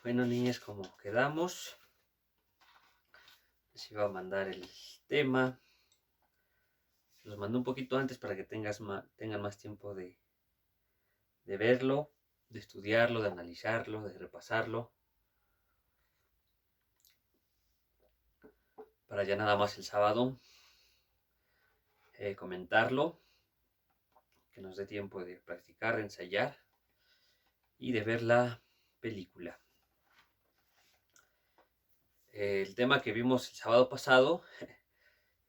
Bueno, niñas, como quedamos, les iba a mandar el tema. Los mandé un poquito antes para que tengan más tiempo de verlo, de estudiarlo, de analizarlo, de repasarlo, para ya nada más el sábado comentarlo, que nos dé tiempo de practicar, de ensayar y de ver la película. El tema que vimos el sábado pasado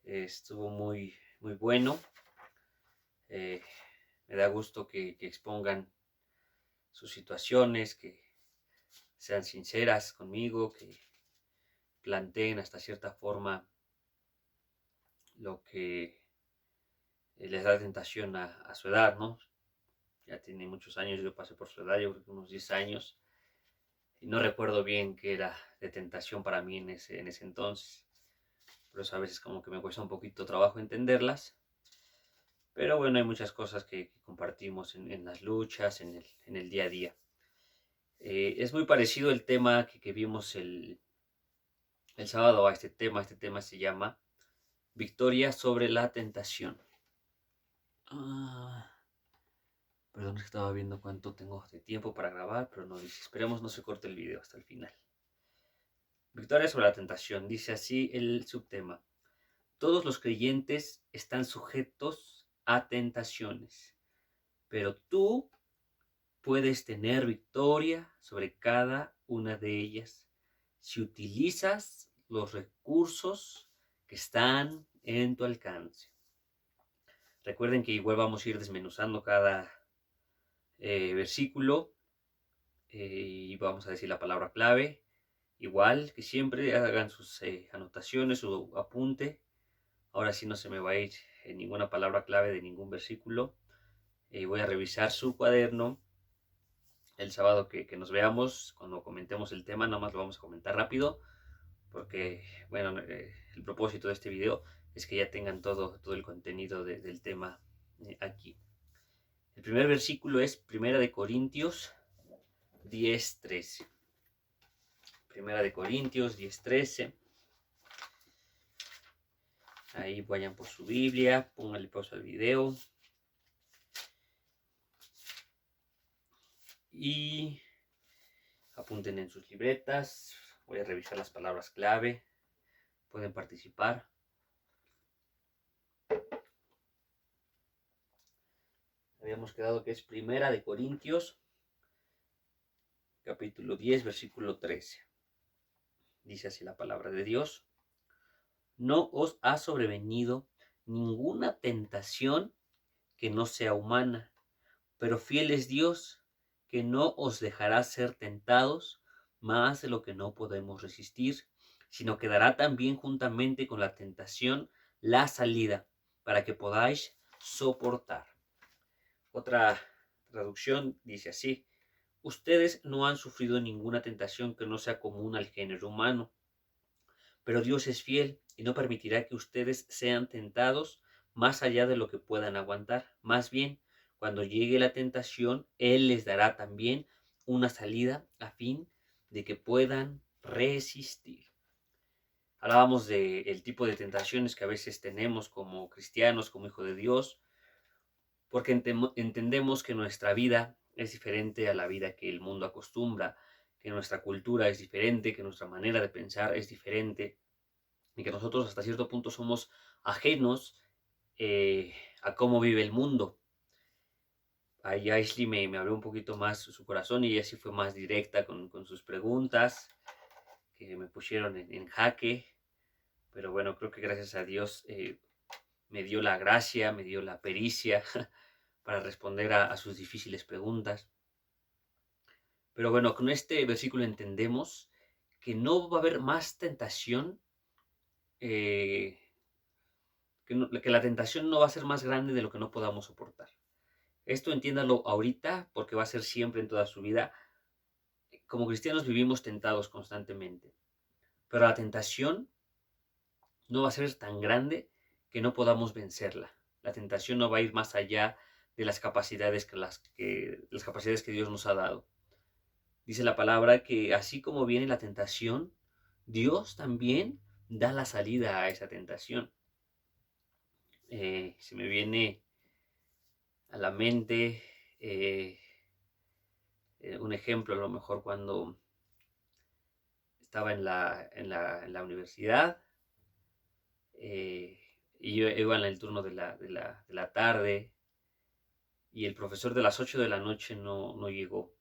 estuvo muy bueno. Me da gusto que expongan sus situaciones, que sean sinceras conmigo, que planteen hasta cierta forma lo que les da tentación a su edad, ¿no? Ya tiene muchos años, yo pasé por su edad, yo creo que unos 10 años, y no recuerdo bien qué era de tentación para mí en ese entonces. Por eso a veces como que me cuesta un poquito trabajo entenderlas. Pero bueno, hay muchas cosas que compartimos en las luchas, en el día a día. Es muy parecido el tema que vimos el sábado a este tema. Este tema se llama Victoria sobre la tentación. Perdón, que estaba viendo cuánto tengo de tiempo para grabar, pero no dice. Esperemos no se corte el video hasta el final. Victoria sobre la tentación. Dice así el subtema. Todos los creyentes están sujetos a tentaciones, pero tú puedes tener victoria sobre cada una de ellas si utilizas los recursos que están en tu alcance. Recuerden que igual vamos a ir desmenuzando cada versículo y vamos a decir la palabra clave. Igual que siempre hagan sus anotaciones, su apunte. Ahora sí no se me va a ir ninguna palabra clave de ningún versículo. Voy a revisar su cuaderno el sábado que nos veamos, cuando comentemos el tema. Nada más lo vamos a comentar rápido, porque bueno, el propósito de este video es que ya tengan todo el contenido del tema aquí. El primer versículo es Primera de Corintios 10:13. Primera de Corintios 10:13. Ahí vayan por su Biblia, pónganle pausa al video. Y apunten en sus libretas. Voy a revisar las palabras clave. Pueden participar. Habíamos quedado que es Primera de Corintios, capítulo 10, versículo 13. Dice así la palabra de Dios. No os ha sobrevenido ninguna tentación que no sea humana, pero fiel es Dios, que no os dejará ser tentados más de lo que no podemos resistir, sino que dará también juntamente con la tentación la salida, para que podáis soportar. Otra traducción dice así. Ustedes no han sufrido ninguna tentación que no sea común al género humano, pero Dios es fiel y no permitirá que ustedes sean tentados más allá de lo que puedan aguantar. Más bien, cuando llegue la tentación, Él les dará también una salida a fin de que puedan resistir. Hablábamos del tipo de tentaciones que a veces tenemos como cristianos, como hijos de Dios, porque entendemos que nuestra vida es diferente a la vida que el mundo acostumbra, que nuestra cultura es diferente, que nuestra manera de pensar es diferente y que nosotros hasta cierto punto somos ajenos a cómo vive el mundo. Ahí Ashley me abrió un poquito más su corazón y ella sí fue más directa con sus preguntas que me pusieron en jaque, pero bueno, creo que gracias a Dios me dio la gracia, me dio la pericia para responder a sus difíciles preguntas. Pero bueno, con este versículo entendemos que no va a haber más tentación, que la tentación no va a ser más grande de lo que no podamos soportar. Esto entiéndalo ahorita porque va a ser siempre en toda su vida. Como cristianos vivimos tentados constantemente, pero la tentación no va a ser tan grande que no podamos vencerla. La tentación no va a ir más allá de las capacidades que Dios nos ha dado. Dice la palabra que así como viene la tentación, Dios también da la salida a esa tentación. Se me viene a la mente un ejemplo, a lo mejor cuando estaba en la universidad, y yo iba en el turno de la tarde, y el profesor de las 8 de la noche no llegó.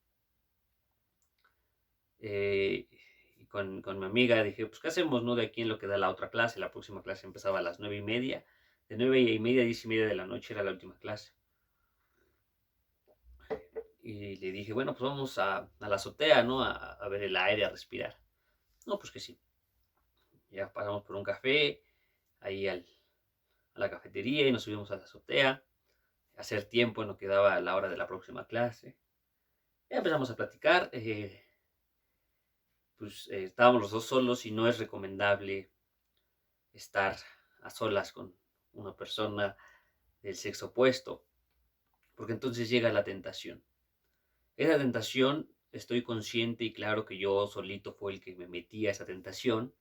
Y con mi amiga dije, pues, ¿qué hacemos, no? De aquí en lo que da la otra clase. La próxima clase empezaba a las 9:30. De 9:30 a 10:30 de la noche era la última clase. Y le dije, bueno, pues vamos a la azotea, ¿no? A ver el aire, a respirar. No, pues que sí. Ya pasamos por un café, ahí a la cafetería, y nos subimos a la azotea, a hacer tiempo en lo que daba la hora de la próxima clase. Ya empezamos a platicar. Pues estábamos los dos solos y no es recomendable estar a solas con una persona del sexo opuesto, porque entonces llega la tentación. Esa tentación, estoy consciente y claro que yo solito fue el que me metí a esa tentación,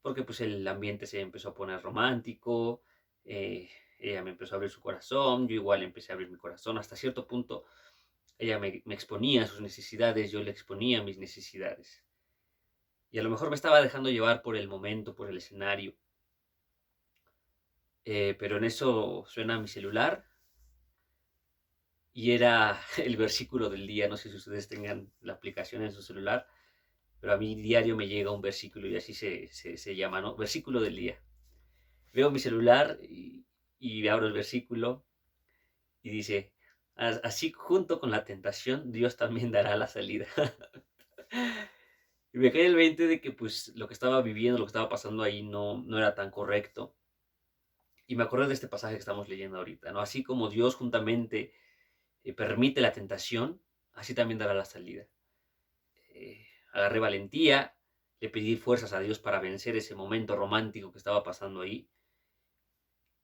porque pues el ambiente se empezó a poner romántico, ella me empezó a abrir su corazón, yo igual empecé a abrir mi corazón, hasta cierto punto ella me exponía a sus necesidades, yo le exponía mis necesidades. Y a lo mejor me estaba dejando llevar por el momento, por el escenario. Pero en eso suena mi celular y era el versículo del día. No sé si ustedes tengan la aplicación en su celular, pero a mí diario me llega un versículo y así se llama, ¿no? Versículo del día. Veo mi celular y abro el versículo y dice, así junto con la tentación, Dios también dará la salida. Y me cae el 20 de que pues lo que estaba viviendo, lo que estaba pasando ahí no era tan correcto. Y me acordé de este pasaje que estamos leyendo ahorita, ¿no? Así como Dios juntamente permite la tentación, así también dará la salida. Agarré valentía, le pedí fuerzas a Dios para vencer ese momento romántico que estaba pasando ahí.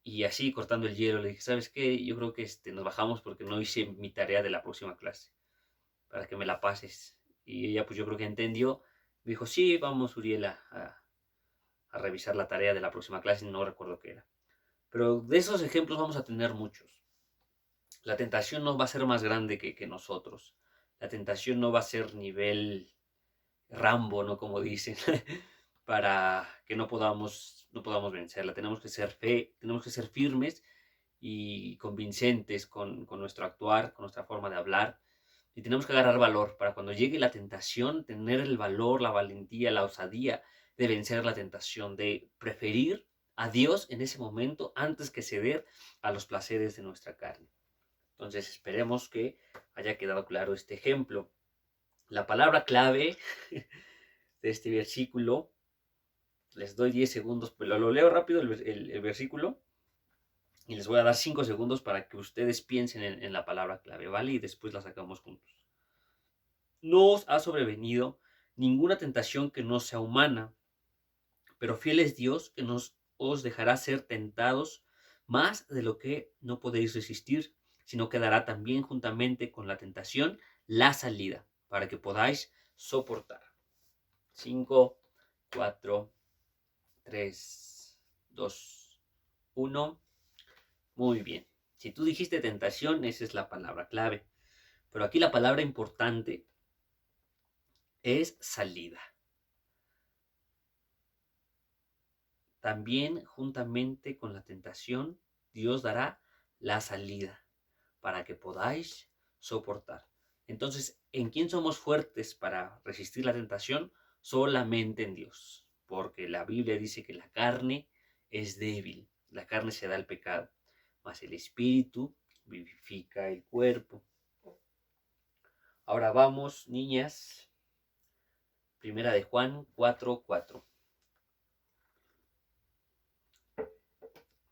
Y así, cortando el hielo, le dije, ¿sabes qué? Yo creo que nos bajamos porque no hice mi tarea de la próxima clase, para que me la pases. Y ella, pues yo creo que entendió. Me dijo, sí, vamos, Uriel, a revisar la tarea de la próxima clase. No recuerdo qué era. Pero de esos ejemplos vamos a tener muchos. La tentación no va a ser más grande que nosotros. La tentación no va a ser nivel Rambo, ¿no? Como dicen, para que no podamos vencerla. Tenemos que ser tenemos que ser firmes y convincentes con nuestro actuar, con nuestra forma de hablar. Y tenemos que agarrar valor para cuando llegue la tentación, tener el valor, la valentía, la osadía de vencer la tentación, de preferir a Dios en ese momento antes que ceder a los placeres de nuestra carne. Entonces esperemos que haya quedado claro este ejemplo. La palabra clave de este versículo, les doy 10 segundos, pero lo leo rápido el versículo y les voy a dar 5 segundos para que ustedes piensen en la palabra clave, ¿vale? Y después la sacamos juntos. No os ha sobrevenido ninguna tentación que no sea humana, pero fiel es Dios que os dejará ser tentados más de lo que no podéis resistir, sino que dará también juntamente con la tentación la salida para que podáis soportar. 5, 4, 3, 2, 1. Muy bien. Si tú dijiste tentación, esa es la palabra clave. Pero aquí la palabra importante es salida. También juntamente con la tentación, Dios dará la salida para que podáis soportar. Entonces, ¿en quién somos fuertes para resistir la tentación? Solamente en Dios, porque la Biblia dice que la carne es débil, la carne se da al pecado, mas el Espíritu vivifica el cuerpo. Ahora vamos, niñas, Primera de Juan 4:4.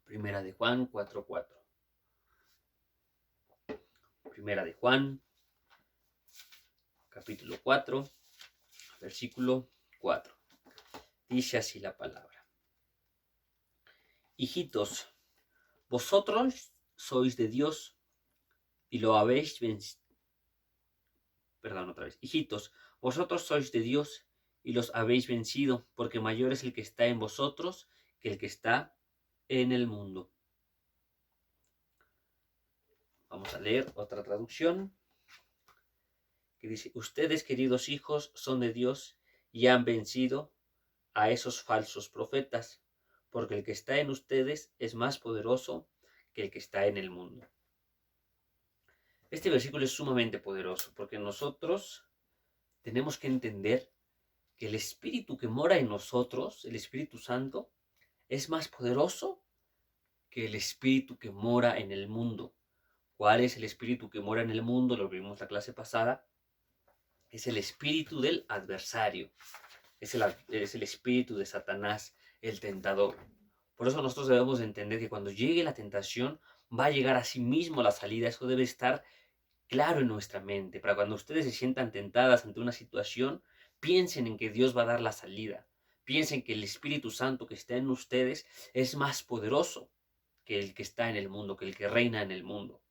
Primera de Juan 4:4. Primera de Juan, capítulo 4, versículo 4. Dice así la palabra. Hijitos, vosotros sois de Dios y lo habéis perdón, otra vez. Hijitos, vosotros sois de Dios y los habéis vencido, porque mayor es el que está en vosotros que el que está en el mundo. Vamos a leer otra traducción que dice, ustedes, queridos hijos, son de Dios y han vencido a esos falsos profetas, porque el que está en ustedes es más poderoso que el que está en el mundo. Este versículo es sumamente poderoso, porque nosotros tenemos que entender que el Espíritu que mora en nosotros, el Espíritu Santo, es más poderoso que el Espíritu que mora en el mundo. ¿Cuál es el Espíritu que mora en el mundo? Lo vimos la clase pasada. Es el espíritu del adversario. Es el espíritu de Satanás, el tentador. Por eso nosotros debemos entender que cuando llegue la tentación, va a llegar a sí mismo la salida. Eso debe estar claro en nuestra mente. Para cuando ustedes se sientan tentadas ante una situación, piensen en que Dios va a dar la salida. Piensen que el Espíritu Santo que está en ustedes es más poderoso que el que está en el mundo, que el que reina en el mundo.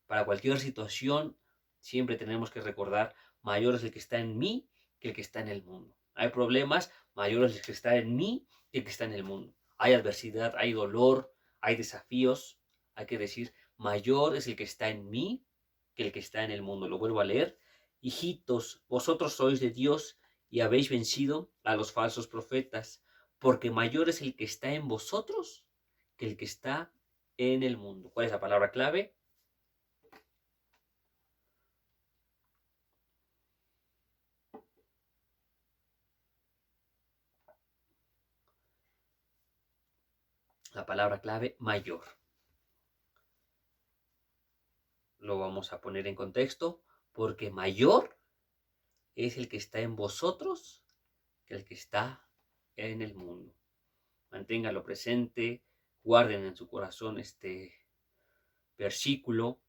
Para cualquier situación, siempre tenemos que recordar, mayor es el que está en mí que el que está en el mundo. Hay problemas, mayor es el que está en mí que el que está en el mundo. Hay adversidad, hay dolor, hay desafíos. Hay que decir, mayor es el que está en mí que el que está en el mundo. Lo vuelvo a leer. Hijitos, vosotros sois de Dios y habéis vencido a los falsos profetas, porque mayor es el que está en vosotros que el que está en el mundo. ¿Cuál es la palabra clave? La palabra clave, mayor. Lo vamos a poner en contexto, porque mayor es el que está en vosotros que el que está en el mundo. Manténgalo presente, guarden en su corazón este versículo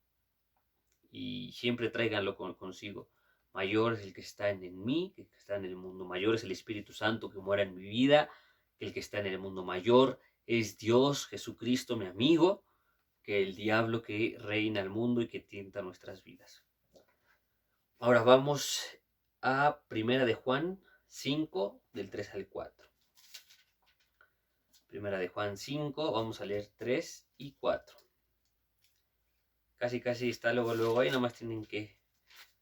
y siempre tráiganlo consigo. Mayor es el que está en mí que el que está en el mundo. Mayor es el Espíritu Santo que muera en mi vida que el que está en el mundo. Mayor es Dios, Jesucristo, mi amigo, que el diablo que reina el mundo y que tienta nuestras vidas. Ahora vamos a Primera de Juan 5, del 3 al 4. Primera de Juan 5, vamos a leer 3 y 4. Casi está luego ahí, nada más tienen que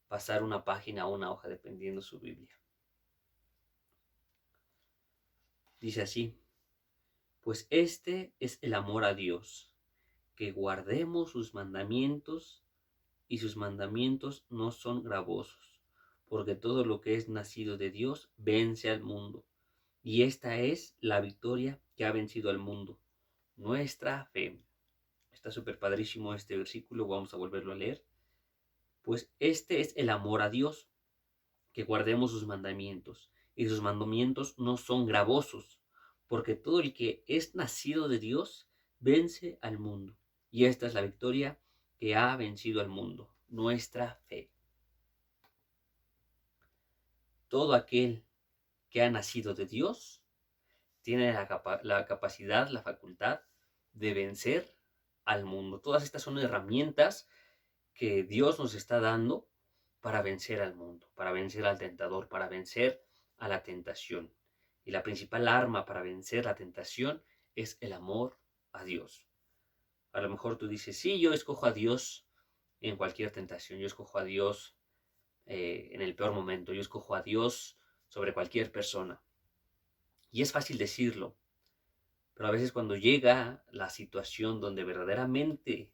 pasar una página o una hoja dependiendo su Biblia. Dice así, pues este es el amor a Dios, que guardemos sus mandamientos, y sus mandamientos no son gravosos, porque todo lo que es nacido de Dios vence al mundo. Y esta es la victoria que ha vencido al mundo, nuestra fe. Está súper padrísimo este versículo, vamos a volverlo a leer. Pues este es el amor a Dios, que guardemos sus mandamientos, y sus mandamientos no son gravosos, porque todo el que es nacido de Dios vence al mundo. Y esta es la victoria que ha vencido al mundo, nuestra fe. Todo aquel que ha nacido de Dios tiene la capacidad, la facultad de vencer al mundo. Todas estas son herramientas que Dios nos está dando para vencer al mundo, para vencer al tentador, para vencer a la tentación. Y la principal arma para vencer la tentación es el amor a Dios. A lo mejor tú dices, sí, yo escojo a Dios en cualquier tentación, yo escojo a Dios en el peor momento, yo escojo a Dios sobre cualquier persona. Y es fácil decirlo, pero a veces cuando llega la situación donde verdaderamente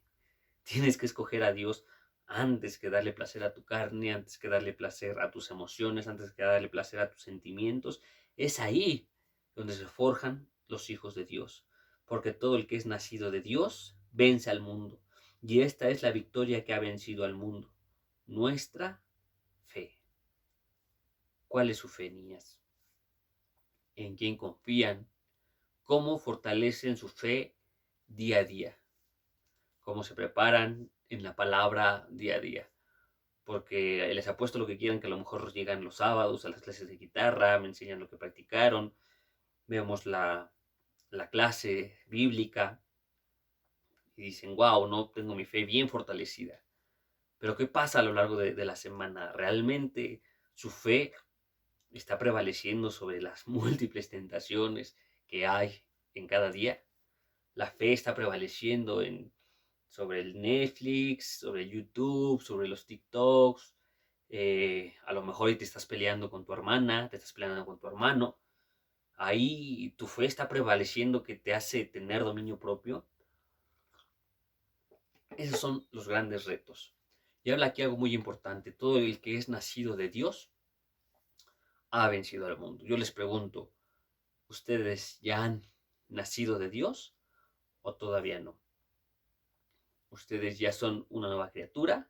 tienes que escoger a Dios antes que darle placer a tu carne, antes que darle placer a tus emociones, antes que darle placer a tus sentimientos, es ahí donde se forjan los hijos de Dios. Porque todo el que es nacido de Dios vence al mundo. Y esta es la victoria que ha vencido al mundo, nuestra fe. ¿Cuál es su fe, niñas? ¿En quién confían? ¿Cómo fortalecen su fe día a día? ¿Cómo se preparan en la palabra día a día? Porque les apuesto lo que quieran, que a lo mejor llegan los sábados a las clases de guitarra, me enseñan lo que practicaron, vemos la clase bíblica y dicen, wow, no, tengo mi fe bien fortalecida. Pero ¿qué pasa a lo largo de la semana? ¿Realmente su fe está prevaleciendo sobre las múltiples tentaciones que hay en cada día? ¿La fe está prevaleciendo sobre el Netflix, sobre YouTube, sobre los TikToks? A lo mejor y te estás peleando con tu hermana, te estás peleando con tu hermano. Ahí tu fe está prevaleciendo, que te hace tener dominio propio. Esos son los grandes retos. Y habla aquí algo muy importante. Todo el que es nacido de Dios ha vencido al mundo. Yo les pregunto, ¿ustedes ya han nacido de Dios o todavía no? ¿Ustedes ya son una nueva criatura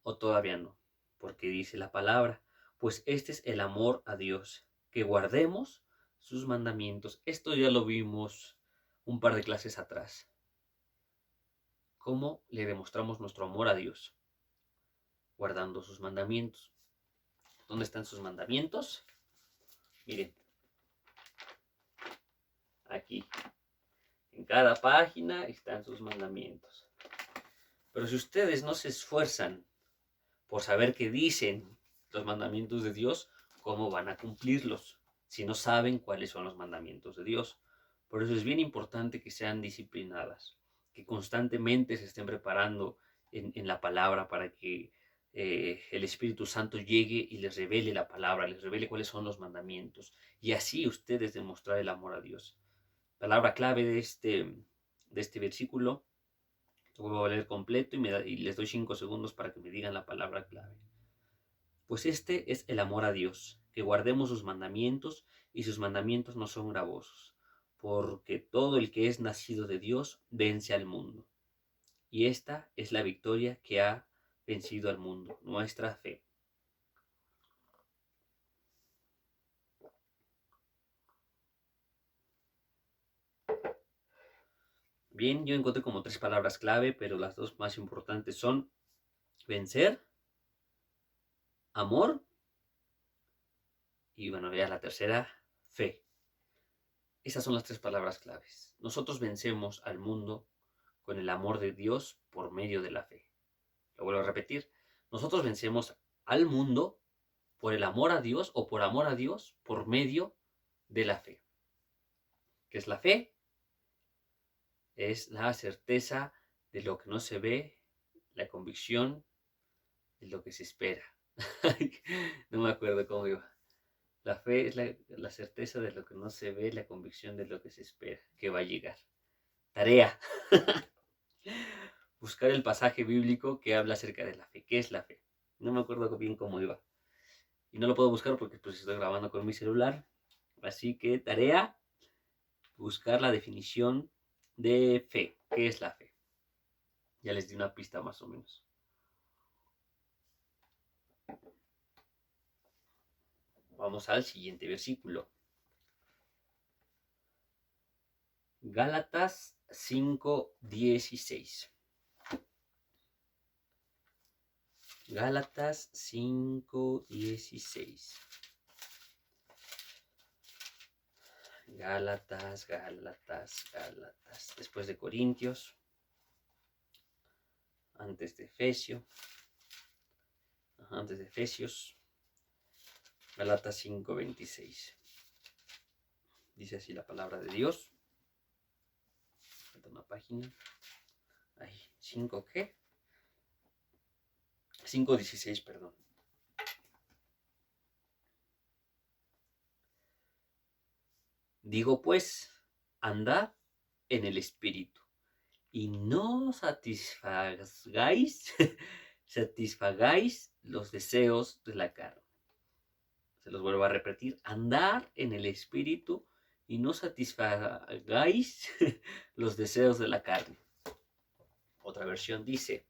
o todavía no? Porque dice la palabra, pues este es el amor a Dios, que guardemos sus mandamientos. Esto ya lo vimos un par de clases atrás. ¿Cómo le demostramos nuestro amor a Dios? Guardando sus mandamientos. ¿Dónde están sus mandamientos? Miren, aquí. En cada página están sus mandamientos. Pero si ustedes no se esfuerzan por saber qué dicen los mandamientos de Dios, ¿cómo van a cumplirlos si no saben cuáles son los mandamientos de Dios? Por eso es bien importante que sean disciplinadas, que constantemente se estén preparando en la palabra para que el Espíritu Santo llegue y les revele la palabra, les revele cuáles son los mandamientos, y así ustedes demostrar el amor a Dios. Palabra clave de este versículo, lo voy a leer completo y les doy 5 segundos para que me digan la palabra clave. Pues este es el amor a Dios, que guardemos sus mandamientos, y sus mandamientos no son gravosos, porque todo el que es nacido de Dios vence al mundo. Y esta es la victoria que ha vencido al mundo, nuestra fe. Bien, yo encontré como 3 palabras clave, pero las 2 más importantes son vencer, amor, y bueno, ya la tercera, fe. Esas son las 3 palabras claves. Nosotros vencemos al mundo con el amor de Dios por medio de la fe. Lo vuelvo a repetir. Nosotros vencemos al mundo por el amor a Dios, o por amor a Dios por medio de la fe. ¿Qué es la fe? Es la certeza de lo que no se ve, la convicción de lo que se espera. No me acuerdo cómo iba. La fe es la certeza de lo que no se ve, la convicción de lo que se espera, que va a llegar. Tarea. Buscar el pasaje bíblico que habla acerca de la fe. ¿Qué es la fe? No me acuerdo bien cómo iba. Y no lo puedo buscar porque pues estoy grabando con mi celular. Así que tarea, buscar la definición de fe. ¿Qué es la fe? Ya les di una pista más o menos. Vamos al siguiente versículo. Gálatas 5:16. Gálatas 5:16. Gálatas. Después de Corintios. Antes de Efesios. Gálatas 5:26. Dice así la palabra de Dios. Falta una página. Ahí, 5 ¿qué? 5:16, perdón. Digo pues, andad en el Espíritu, y no satisfagáis los deseos de la carne. Se los vuelvo a repetir, andar en el Espíritu y no satisfagáis los deseos de la carne. Otra versión dice,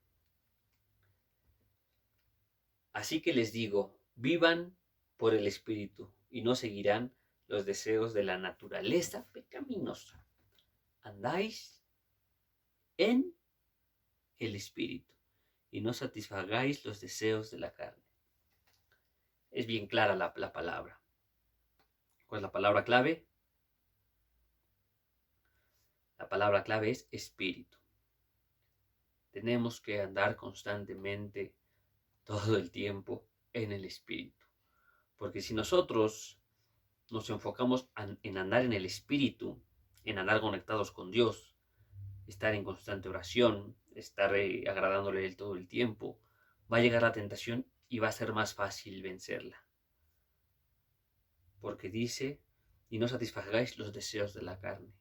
así que les digo, vivan por el Espíritu y no seguirán los deseos de la naturaleza pecaminosa. Andáis en el Espíritu y no satisfagáis los deseos de la carne. Es bien clara la palabra. ¿Cuál es la palabra clave? La palabra clave es Espíritu. Tenemos que andar constantemente, todo el tiempo, en el Espíritu. Porque si nosotros nos enfocamos en andar en el Espíritu, en andar conectados con Dios, estar en constante oración, estar agradándole a Él todo el tiempo, va a llegar la tentación y va a ser más fácil vencerla. Porque dice, y no satisfagáis los deseos de la carne.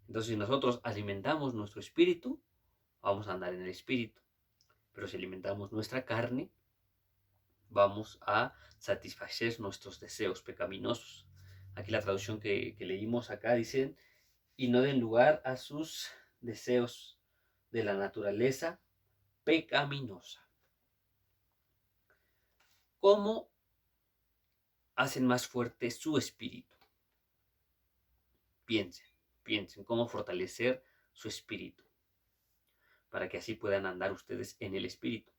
Entonces, si nosotros alimentamos nuestro espíritu, vamos a andar en el espíritu. Pero si alimentamos nuestra carne, vamos a satisfacer nuestros deseos pecaminosos. Aquí la traducción que leímos acá dice, y no den lugar a sus deseos de la naturaleza pecaminosa. ¿Cómo hacen más fuerte su espíritu? Piensen cómo fortalecer su espíritu, para que así puedan andar ustedes en el espíritu.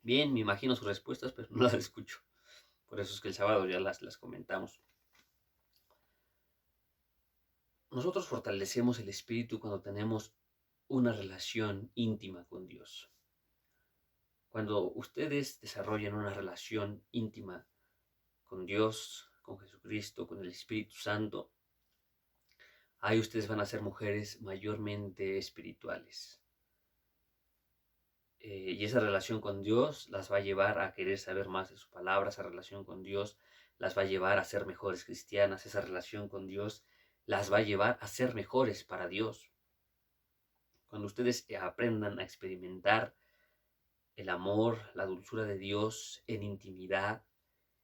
Bien, me imagino sus respuestas, pero no las escucho. Por eso es que el sábado ya las comentamos. Nosotros fortalecemos el espíritu cuando tenemos una relación íntima con Dios. Cuando ustedes desarrollan una relación íntima con Dios, con Jesucristo, con el Espíritu Santo, ahí ustedes van a ser mujeres mayormente espirituales. Y esa relación con Dios las va a llevar a querer saber más de su palabra. Esa relación con Dios las va a llevar a ser mejores cristianas. Esa relación con Dios las va a llevar a ser mejores para Dios. Cuando ustedes aprendan a experimentar el amor, la dulzura de Dios en intimidad,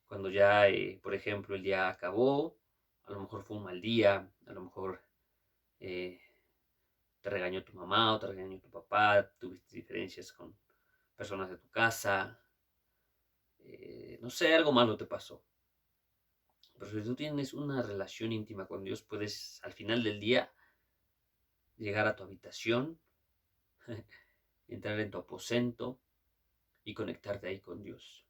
cuando ya, por ejemplo, el día acabó, a lo mejor fue un mal día, a lo mejor te regañó tu mamá o te regañó tu papá, tuviste diferencias con personas de tu casa, no sé, algo malo te pasó. Pero si tú tienes una relación íntima con Dios, puedes al final del día llegar a tu habitación, entrar en tu aposento y conectarte ahí con Dios.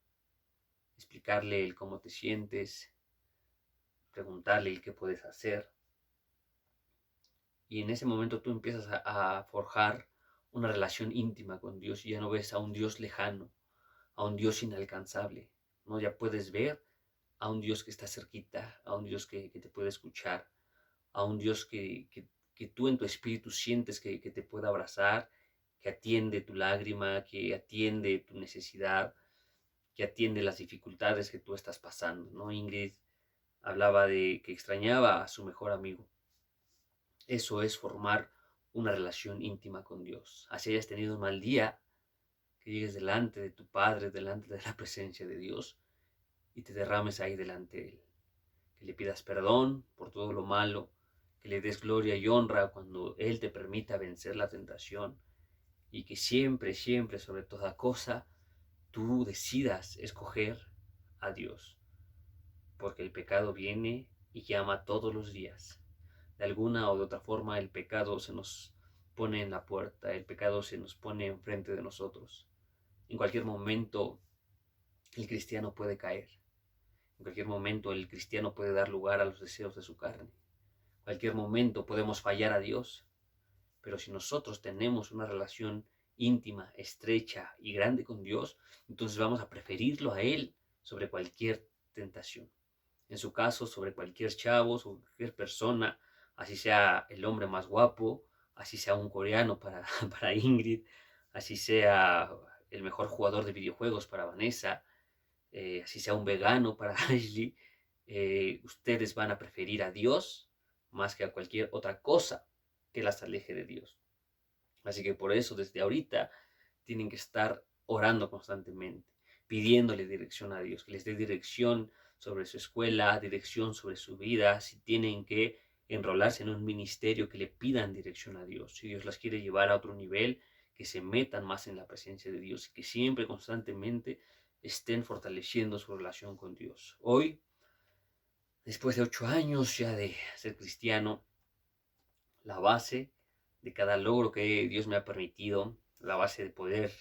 Explicarle el cómo te sientes, preguntarle el qué puedes hacer. Y en ese momento tú empiezas a forjar una relación íntima con Dios y ya no ves a un Dios lejano, a un Dios inalcanzable, ¿no? Ya puedes ver a un Dios que está cerquita, a un Dios que te puede escuchar, a un Dios que tú en tu espíritu sientes que te puede abrazar, que atiende tu lágrima, que atiende tu necesidad, que atiende las dificultades que tú estás pasando, ¿no? Ingrid hablaba de que extrañaba a su mejor amigo. Eso es formar una relación íntima con Dios. Así hayas tenido un mal día, que llegues delante de tu Padre, delante de la presencia de Dios y te derrames ahí delante de Él. Que le pidas perdón por todo lo malo, que le des gloria y honra cuando Él te permita vencer la tentación y que siempre, siempre, sobre toda cosa, tú decidas escoger a Dios. Porque el pecado viene y llama todos los días. De alguna o de otra forma el pecado se nos pone en la puerta, el pecado se nos pone enfrente de nosotros. En cualquier momento el cristiano puede caer. En cualquier momento el cristiano puede dar lugar a los deseos de su carne. En cualquier momento podemos fallar a Dios. Pero si nosotros tenemos una relación íntima, estrecha y grande con Dios, entonces vamos a preferirlo a Él sobre cualquier tentación. En su caso, sobre cualquier chavo, sobre cualquier persona, así sea el hombre más guapo, así sea un coreano para Ingrid, así sea el mejor jugador de videojuegos para Vanessa, así sea un vegano para Ashley, ustedes van a preferir a Dios más que a cualquier otra cosa que las aleje de Dios. Así que por eso desde ahorita tienen que estar orando constantemente, pidiéndole dirección a Dios, que les dé dirección sobre su escuela, dirección sobre su vida, si tienen que enrolarse en un ministerio, que le pidan dirección a Dios, si Dios las quiere llevar a otro nivel, que se metan más en la presencia de Dios y que siempre constantemente estén fortaleciendo su relación con Dios. Hoy, después de 8 años ya de ser cristiano, la base de cada logro que Dios me ha permitido, la base de poder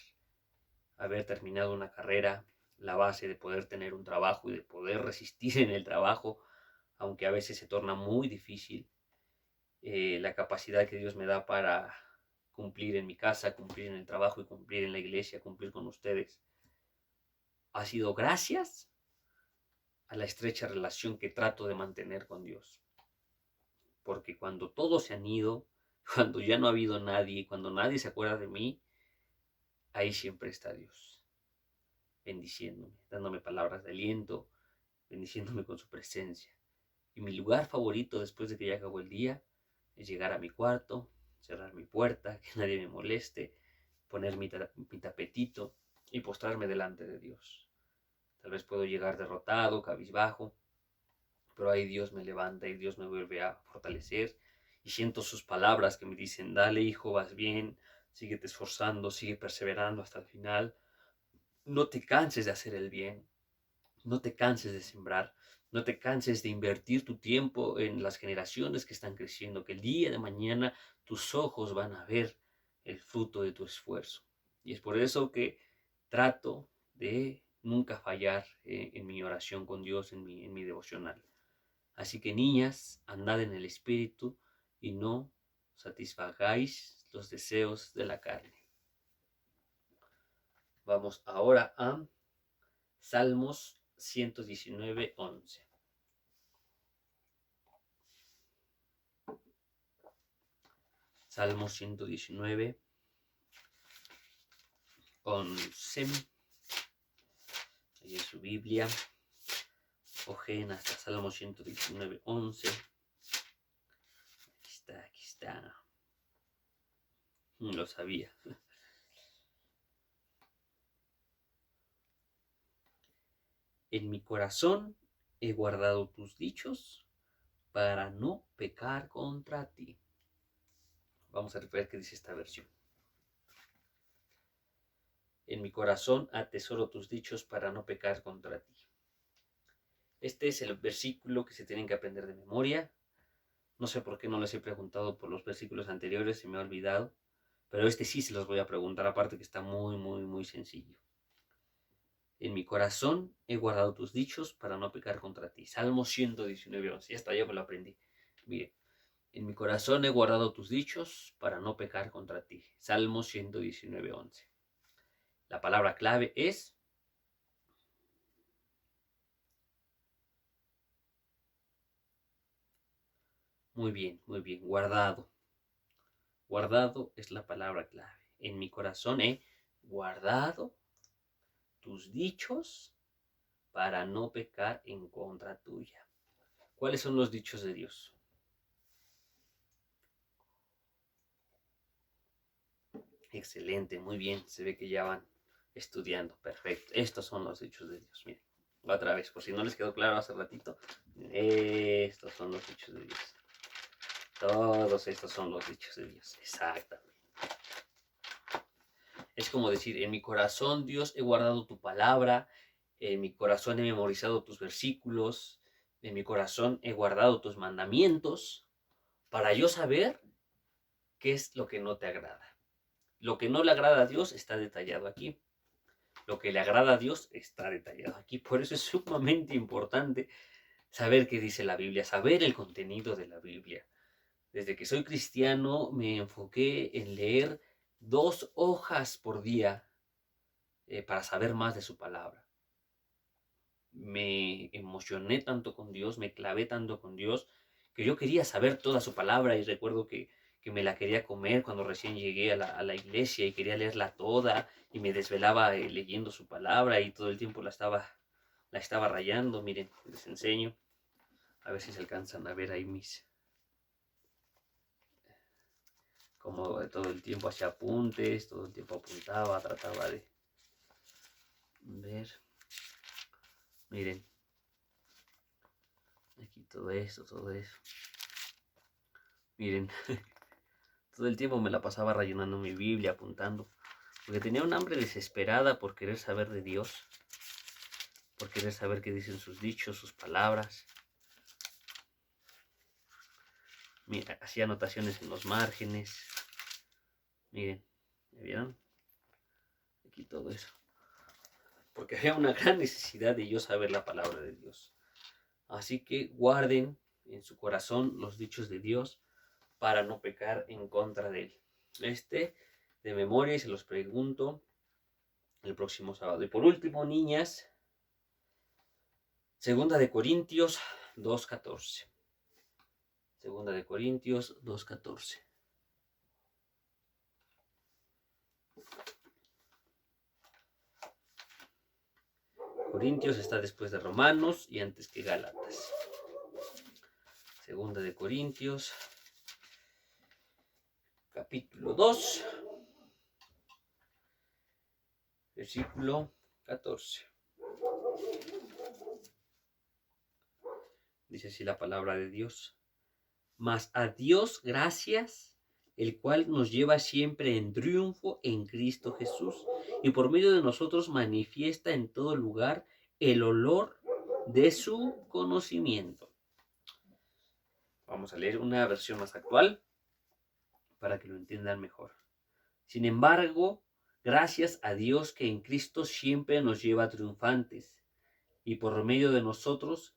haber terminado una carrera, la base de poder tener un trabajo y de poder resistir en el trabajo, aunque a veces se torna muy difícil. La capacidad que Dios me da para cumplir en mi casa, cumplir en el trabajo y cumplir en la iglesia, cumplir con ustedes, ha sido gracias a la estrecha relación que trato de mantener con Dios. Porque cuando todos se han ido, cuando ya no ha habido nadie, cuando nadie se acuerda de mí, ahí siempre está Dios, bendiciéndome, dándome palabras de aliento, bendiciéndome con su presencia. Y mi lugar favorito después de que ya acabó el día es llegar a mi cuarto, cerrar mi puerta, que nadie me moleste, poner mi tapetito y postrarme delante de Dios. Tal vez puedo llegar derrotado, cabizbajo, pero ahí Dios me levanta y Dios me vuelve a fortalecer y siento sus palabras que me dicen: dale, hijo, vas bien, síguete esforzando, sigue perseverando hasta el final, no te canses de hacer el bien, no te canses de sembrar, no te canses de invertir tu tiempo en las generaciones que están creciendo, que el día de mañana tus ojos van a ver el fruto de tu esfuerzo. Y es por eso que trato de nunca fallar en mi oración con Dios, en mi devocional. Así que, niñas, andad en el Espíritu y no satisfagáis los deseos de la carne. Vamos ahora a Salmos 119:11. Salmos 119:11. Ahí en su Biblia. Ojen hasta Salmos 119:11. Aquí está. Lo sabía. En mi corazón he guardado tus dichos para no pecar contra ti. Vamos a ver qué dice esta versión. En mi corazón atesoro tus dichos para no pecar contra ti. Este es el versículo que se tienen que aprender de memoria. No sé por qué no les he preguntado por los versículos anteriores, se me ha olvidado. Pero este sí se los voy a preguntar, aparte que está muy, muy, muy sencillo. En mi corazón he guardado tus dichos para no pecar contra ti. Salmo 119:11. Ya está, ya me lo aprendí. Miren. En mi corazón he guardado tus dichos para no pecar contra ti. Salmo 119:11. La palabra clave es muy bien, guardado. Guardado es la palabra clave. En mi corazón he guardado tus dichos para no pecar en contra tuya. ¿Cuáles son los dichos de Dios? Excelente, muy bien. Se ve que ya van estudiando. Perfecto. Estos son los dichos de Dios. Miren, otra vez, por si no les quedó claro hace ratito. Estos son los dichos de Dios. Todos estos son los dichos de Dios. Exactamente. Es como decir: en mi corazón, Dios, he guardado tu palabra. En mi corazón he memorizado tus versículos. En mi corazón he guardado tus mandamientos para yo saber qué es lo que no te agrada. Lo que no le agrada a Dios está detallado aquí. Lo que le agrada a Dios está detallado aquí. Por eso es sumamente importante saber qué dice la Biblia, saber el contenido de la Biblia. Desde que soy cristiano me enfoqué en leer 2 hojas por día para saber más de su palabra. Me emocioné tanto con Dios, me clavé tanto con Dios, que yo quería saber toda su palabra. Y recuerdo que me la quería comer cuando recién llegué a la iglesia y quería leerla toda y me desvelaba leyendo su palabra y todo el tiempo la estaba rayando. Miren, les enseño, a ver si se alcanzan a ver ahí como todo el tiempo hacía apuntes, todo el tiempo apuntaba, trataba de ver. Miren, aquí todo eso. Miren, todo el tiempo me la pasaba rellenando mi Biblia, apuntando, porque tenía un hambre desesperada por querer saber de Dios, por querer saber qué dicen sus dichos, sus palabras. Mira, hacía anotaciones en los márgenes. Miren, ¿me vieron? Aquí todo eso. porque había una gran necesidad de ellos saber la palabra de Dios. Así que guarden en su corazón los dichos de Dios para no pecar en contra de él. De memoria, y se los pregunto el próximo sábado. Y por último, niñas, 2 Corintios 2:14. 2 Corintios 2:14. Corintios está después de Romanos y antes que Gálatas. 2 Corintios, capítulo 2, versículo 14. Dice así la palabra de Dios. Mas a Dios gracias, el cual nos lleva siempre en triunfo en Cristo Jesús, y por medio de nosotros manifiesta en todo lugar el olor de su conocimiento. Vamos a leer una versión más actual para que lo entiendan mejor. Sin embargo, gracias a Dios que en Cristo siempre nos lleva triunfantes, y por medio de nosotros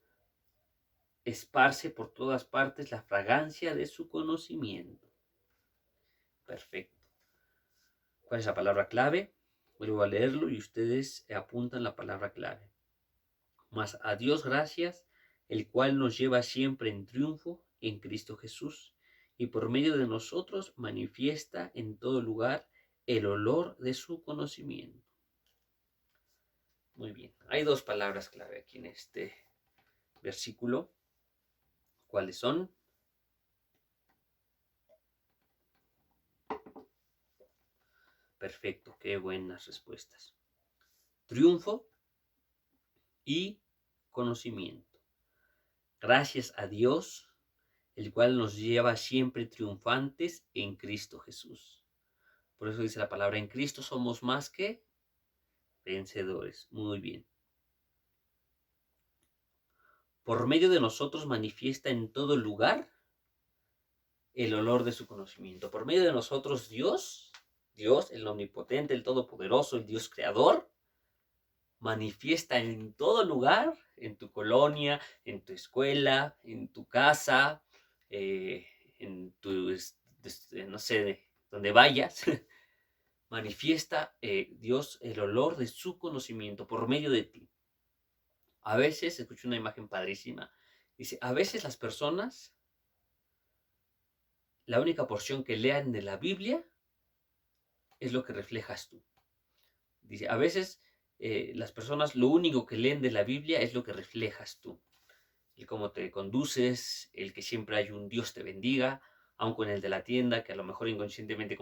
esparce por todas partes la fragancia de su conocimiento. Perfecto. ¿Cuál es la palabra clave? Vuelvo a leerlo y ustedes apuntan la palabra clave. Mas a Dios gracias, el cual nos lleva siempre en triunfo en Cristo Jesús, y por medio de nosotros manifiesta en todo lugar el olor de su conocimiento. Muy bien, hay dos palabras clave aquí en este versículo. ¿Cuáles son? Perfecto, qué buenas respuestas. Triunfo y conocimiento. Gracias a Dios, el cual nos lleva siempre triunfantes en Cristo Jesús. Por eso dice la palabra, en Cristo somos más que vencedores. Muy bien. Por medio de nosotros manifiesta en todo lugar el olor de su conocimiento. Por medio de nosotros Dios, el omnipotente, el todopoderoso, el Dios creador, manifiesta en todo lugar, en tu colonia, en tu escuela, en tu casa, en tu, no sé, donde vayas, manifiesta Dios el olor de su conocimiento por medio de ti. A veces, escuché una imagen padrísima, dice, a veces las personas, la única porción que lean de la Biblia es lo que reflejas tú. Dice, a veces las personas lo único que leen de la Biblia es lo que reflejas tú. El cómo te conduces, el que siempre hay un Dios te bendiga, aun con el de la tienda, que a lo mejor inconscientemente